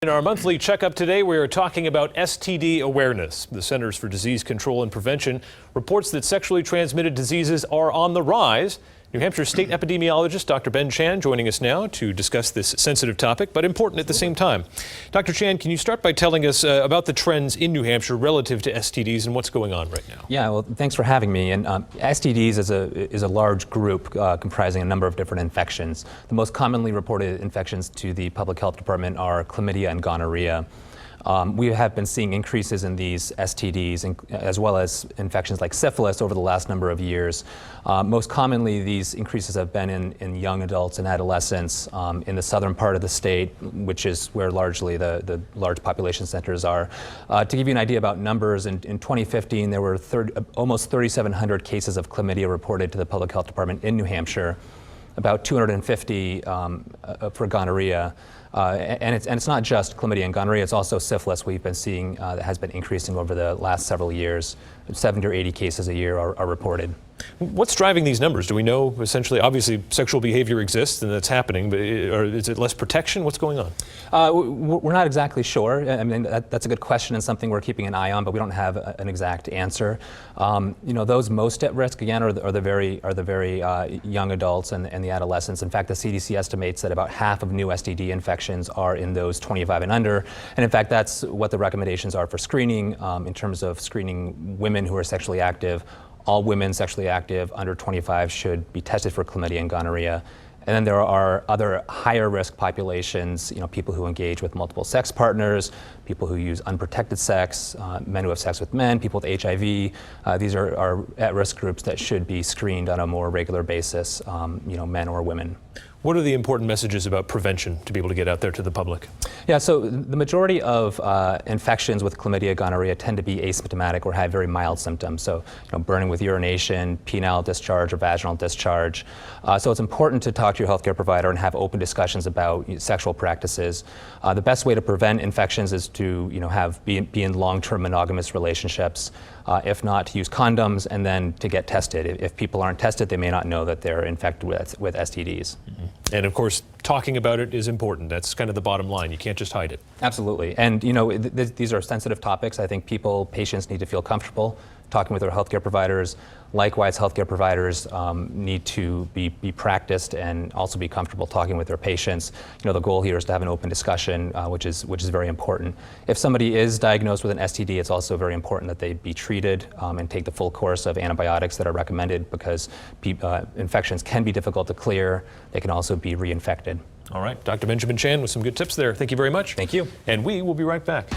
In our monthly checkup today, we are talking about STD awareness. The Centers for Disease Control and Prevention reports that sexually transmitted diseases are on the rise. New Hampshire State Epidemiologist Dr. Ben Chan joining us now to discuss this sensitive topic, but important at the same time. Dr. Chan, can you start by telling us about the trends in New Hampshire relative to STDs and what's going on right now? Yeah, well, thanks for having me. And STDs is a large group comprising a number of different infections. The most commonly reported infections to the Public Health Department are chlamydia and gonorrhea. We have been seeing increases in these STDs as well as infections like syphilis over the last number of years. Most commonly, these increases have been in young adults and adolescents in the southern part of the state, which is where largely the large population centers are. To give you an idea about numbers, in 2015 there were almost 3,700 cases of chlamydia reported to the Public Health Department in New Hampshire, about 250 for gonorrhea. And it's not just chlamydia and gonorrhea, it's also syphilis we've been seeing that has been increasing over the last several years. 70 or 80 cases a year are reported. What's driving these numbers? Do we know essentially, obviously sexual behavior exists and that's happening, but or is it less protection? What's going on? We're not exactly sure. I mean, that's a good question and something we're keeping an eye on, but we don't have an exact answer. You know, those most at risk, again, are the very young adults and the adolescents. In fact, the CDC estimates that about half of new STD infections are in those 25 and under. And in fact, that's what the recommendations are for screening in terms of screening women who are sexually active. All women sexually active under 25 should be tested for chlamydia and gonorrhea. And then there are other higher risk populations, you know, people who engage with multiple sex partners, people who use unprotected sex, men who have sex with men, people with HIV. These are at-risk groups that should be screened on a more regular basis, you know, men or women. What are the important messages about prevention to be able to get out there to the public? Yeah, so the majority of infections with chlamydia, gonorrhea tend to be asymptomatic or have very mild symptoms. So, you know, burning with urination, penile discharge or vaginal discharge. So it's important to talk to your healthcare provider and have open discussions about sexual practices. The best way to prevent infections is to, you know, be in long-term monogamous relationships. If not, to use condoms and then to get tested. If people aren't tested, they may not know that they're infected with STDs. Mm-hmm. And of course, talking about it is important. That's kind of the bottom line. You can't just hide it. Absolutely. And you know, these are sensitive topics. I think patients need to feel comfortable talking with their healthcare providers. Likewise, healthcare providers need to be practiced and also be comfortable talking with their patients. You know, the goal here is to have an open discussion, which is very important. If somebody is diagnosed with an STD, it's also very important that they be treated and take the full course of antibiotics that are recommended, because infections can be difficult to clear. They can also be reinfected. All right, Dr. Benjamin Chan with some good tips there. Thank you very much. Thank you. And we will be right back.